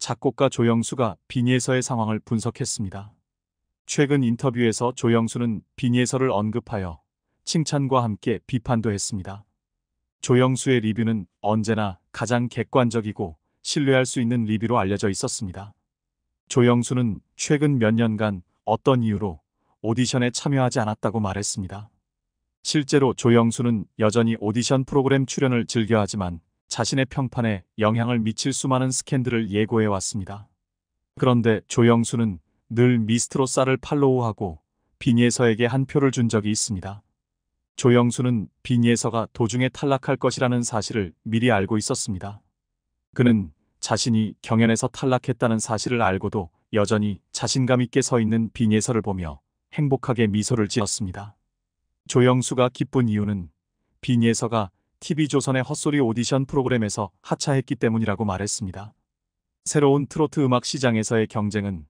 작곡가 조영수가 빈예서의 상황을 분석했습니다. 최근 인터뷰에서 조영수는 빈예서를 언급하여 칭찬과 함께 비판도 했습니다. 조영수의 리뷰는 언제나 가장 객관적이고 신뢰할 수 있는 리뷰로 알려져 있었습니다. 조영수는 최근 몇 년간 어떤 이유로 오디션에 참여하지 않았다고 말했습니다. 실제로 조영수는 여전히 오디션 프로그램 출연을 즐겨하지만 자신의 평판에 영향을 미칠 수많은 스캔들을 예고해 왔습니다. 그런데 조영수는 늘 미스트로사를 팔로우하고 빈예서에게 한 표를 준 적이 있습니다. 조영수는 빈예서가 도중에 탈락할 것이라는 사실을 미리 알고 있었습니다. 그는 자신이 경연에서 탈락했다는 사실을 알고도 여전히 자신감 있게 서 있는 빈예서를 보며 행복하게 미소를 지었습니다. 조영수가 기쁜 이유는 빈예서가 TV조선의 헛소리 오디션 프로그램에서 하차했기 때문이라고 말했습니다. 새로운 트로트 음악 시장에서의 경쟁은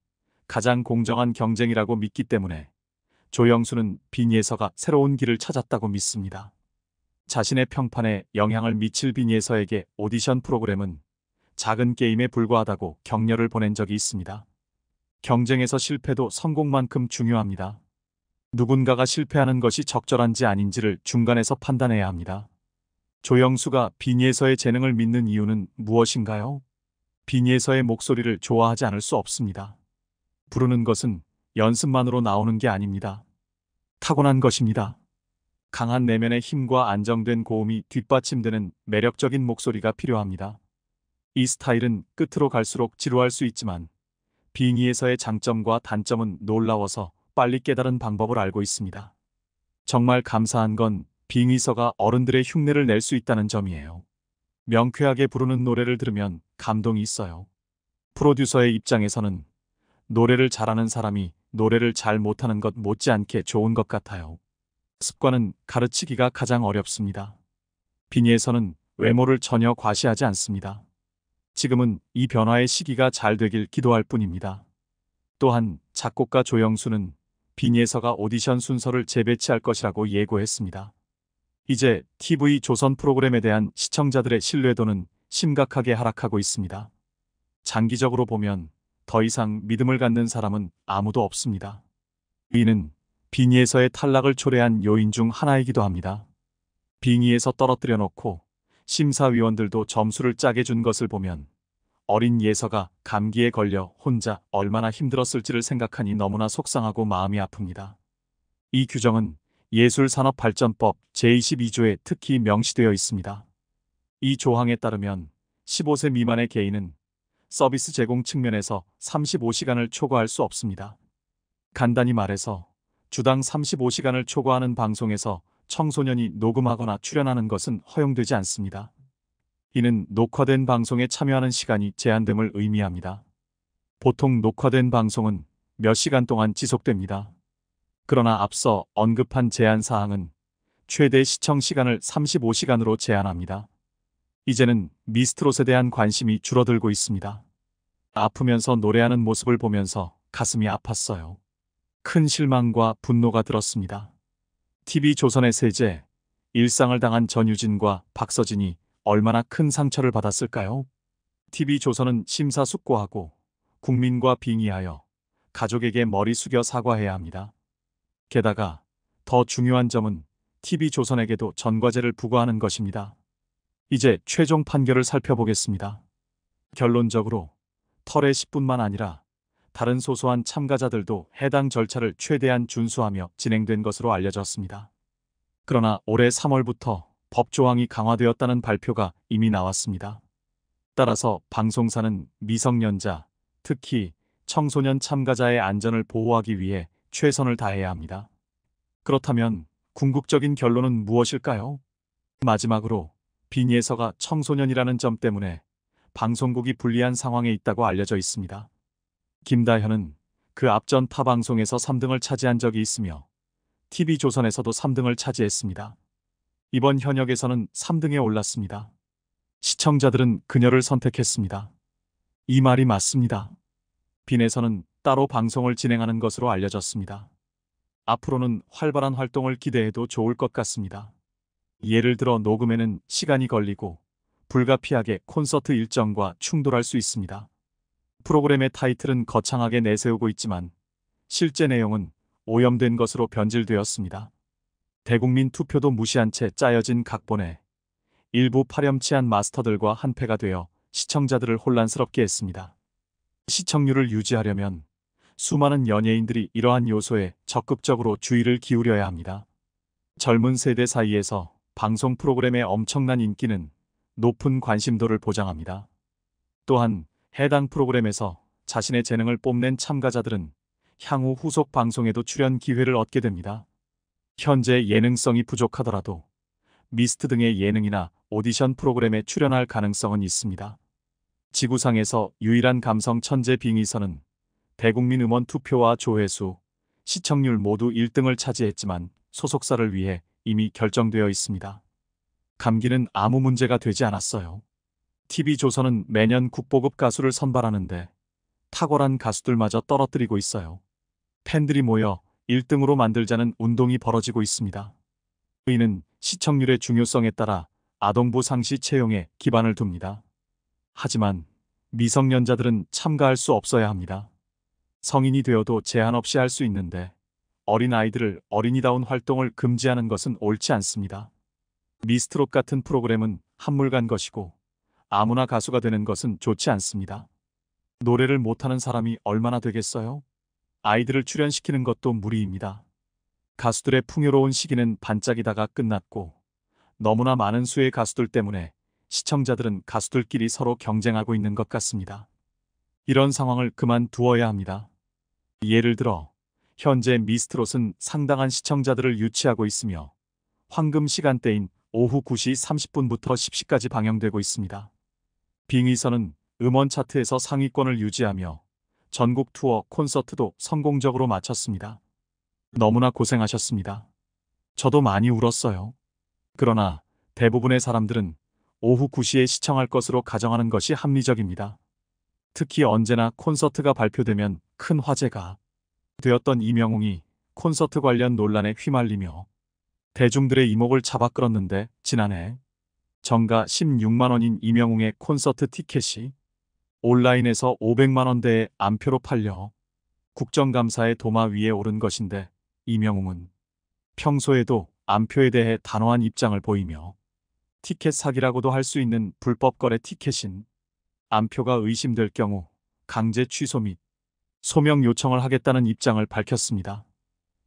가장 공정한 경쟁이라고 믿기 때문에 조영수는 빈예서가 새로운 길을 찾았다고 믿습니다. 자신의 평판에 영향을 미칠 빈예서에게 오디션 프로그램은 작은 게임에 불과하다고 격려를 보낸 적이 있습니다. 경쟁에서 실패도 성공만큼 중요합니다. 누군가가 실패하는 것이 적절한지 아닌지를 중간에서 판단해야 합니다. 조영수가 빈예서의 재능을 믿는 이유는 무엇인가요? 빈예서의 목소리를 좋아하지 않을 수 없습니다. 부르는 것은 연습만으로 나오는 게 아닙니다. 타고난 것입니다. 강한 내면의 힘과 안정된 고음이 뒷받침되는 매력적인 목소리가 필요합니다. 이 스타일은 끝으로 갈수록 지루할 수 있지만 빈예서의 장점과 단점은 놀라워서 빨리 깨달은 방법을 알고 있습니다. 정말 감사한 건 빈예서가 어른들의 흉내를 낼 수 있다는 점이에요. 명쾌하게 부르는 노래를 들으면 감동이 있어요. 프로듀서의 입장에서는 노래를 잘하는 사람이 노래를 잘 못하는 것 못지않게 좋은 것 같아요. 습관은 가르치기가 가장 어렵습니다. 빈예서는 외모를 전혀 과시하지 않습니다. 지금은 이 변화의 시기가 잘 되길 기도할 뿐입니다. 또한 작곡가 조영수는 빈예서가 오디션 순서를 재배치할 것이라고 예고했습니다. 이제 TV 조선 프로그램에 대한 시청자들의 신뢰도는 심각하게 하락하고 있습니다. 장기적으로 보면 더 이상 믿음을 갖는 사람은 아무도 없습니다. 이는 빈예서의 탈락을 초래한 요인 중 하나이기도 합니다. 빙의에서 떨어뜨려 놓고 심사위원들도 점수를 짜게 준 것을 보면 어린 예서가 감기에 걸려 혼자 얼마나 힘들었을지를 생각하니 너무나 속상하고 마음이 아픕니다. 이 규정은 예술산업발전법 제22조에 특히 명시되어 있습니다. 이 조항에 따르면 15세 미만의 개인은 서비스 제공 측면에서 35시간을 초과할 수 없습니다. 간단히 말해서 주당 35시간을 초과하는 방송에서 청소년이 녹음하거나 출연하는 것은 허용되지 않습니다. 이는 녹화된 방송에 참여하는 시간이 제한됨을 의미합니다. 보통 녹화된 방송은 몇 시간 동안 지속됩니다. 그러나 앞서 언급한 제한 사항은 최대 시청 시간을 35시간으로 제한합니다. 이제는 미스트롯에 대한 관심이 줄어들고 있습니다. 아프면서 노래하는 모습을 보면서 가슴이 아팠어요. 큰 실망과 분노가 들었습니다. TV조선의 세제, 일상을 당한 전유진과 박서진이 얼마나 큰 상처를 받았을까요? TV조선은 심사숙고하고 국민과 빙의하여 가족에게 머리 숙여 사과해야 합니다. 게다가 더 중요한 점은 TV조선에게도 전과제를 부과하는 것입니다. 이제 최종 판결을 살펴보겠습니다. 결론적으로 털의 10분만 아니라 다른 소소한 참가자들도 해당 절차를 최대한 준수하며 진행된 것으로 알려졌습니다. 그러나 올해 3월부터 법 조항이 강화되었다는 발표가 이미 나왔습니다. 따라서 방송사는 미성년자, 특히 청소년 참가자의 안전을 보호하기 위해 최선을 다해야 합니다. 그렇다면 궁극적인 결론은 무엇일까요? 마지막으로 빈예서가 청소년이라는 점 때문에 방송국이 불리한 상황에 있다고 알려져 있습니다. 김다현은 그 앞전 타 방송에서 3등을 차지한 적이 있으며 TV조선에서도 3등을 차지했습니다. 이번 현역에서는 3등에 올랐습니다. 시청자들은 그녀를 선택했습니다. 이 말이 맞습니다. 빈에서는 따로 방송을 진행하는 것으로 알려졌습니다. 앞으로는 활발한 활동을 기대해도 좋을 것 같습니다. 예를 들어 녹음에는 시간이 걸리고 불가피하게 콘서트 일정과 충돌할 수 있습니다. 프로그램의 타이틀은 거창하게 내세우고 있지만 실제 내용은 오염된 것으로 변질되었습니다. 대국민 투표도 무시한 채 짜여진 각본에 일부 파렴치한 마스터들과 한패가 되어 시청자들을 혼란스럽게 했습니다. 시청률을 유지하려면 수많은 연예인들이 이러한 요소에 적극적으로 주의를 기울여야 합니다. 젊은 세대 사이에서 방송 프로그램의 엄청난 인기는 높은 관심도를 보장합니다. 또한 해당 프로그램에서 자신의 재능을 뽐낸 참가자들은 향후 후속 방송에도 출연 기회를 얻게 됩니다. 현재 예능성이 부족하더라도 미스트 등의 예능이나 오디션 프로그램에 출연할 가능성은 있습니다. 지구상에서 유일한 감성 천재 빙의선은 대국민 음원 투표와 조회수, 시청률 모두 1등을 차지했지만 소속사를 위해 이미 결정되어 있습니다. 감기는 아무 문제가 되지 않았어요. TV조선은 매년 국보급 가수를 선발하는데 탁월한 가수들마저 떨어뜨리고 있어요. 팬들이 모여 1등으로 만들자는 운동이 벌어지고 있습니다. 이는 시청률의 중요성에 따라 아동부 상시 채용에 기반을 둡니다. 하지만 미성년자들은 참가할 수 없어야 합니다. 성인이 되어도 제한 없이 할 수 있는데 어린아이들을 어린이다운 활동을 금지하는 것은 옳지 않습니다. 미스트롯 같은 프로그램은 한물간 것이고 아무나 가수가 되는 것은 좋지 않습니다. 노래를 못하는 사람이 얼마나 되겠어요? 아이들을 출연시키는 것도 무리입니다. 가수들의 풍요로운 시기는 반짝이다가 끝났고 너무나 많은 수의 가수들 때문에 시청자들은 가수들끼리 서로 경쟁하고 있는 것 같습니다. 이런 상황을 그만두어야 합니다. 예를 들어 현재 미스트롯은 상당한 시청자들을 유치하고 있으며 황금 시간대인 오후 9시 30분부터 10시까지 방영되고 있습니다. 빙의선은 음원 차트에서 상위권을 유지하며 전국 투어 콘서트도 성공적으로 마쳤습니다. 너무나 고생하셨습니다. 저도 많이 울었어요. 그러나 대부분의 사람들은 오후 9시에 시청할 것으로 가정하는 것이 합리적입니다. 특히 언제나 콘서트가 발표되면 큰 화제가 되었던 이명웅이 콘서트 관련 논란에 휘말리며 대중들의 이목을 잡아 끌었는데 지난해 정가 16만 원인 이명웅의 콘서트 티켓이 온라인에서 500만 원대의 암표로 팔려 국정감사의 도마 위에 오른 것인데 이명웅은 평소에도 암표에 대해 단호한 입장을 보이며 티켓 사기라고도 할 수 있는 불법 거래 티켓인 암표가 의심될 경우 강제 취소 및 소명 요청을 하겠다는 입장을 밝혔습니다.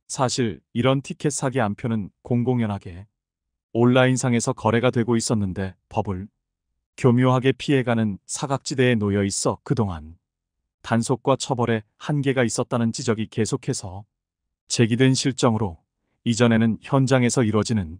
사실 이런 티켓 사기 암표는 공공연하게 온라인상에서 거래가 되고 있었는데 법을 교묘하게 피해가는 사각지대에 놓여 있어 그동안 단속과 처벌에 한계가 있었다는 지적이 계속해서 제기된 실정으로 이전에는 현장에서 이뤄지는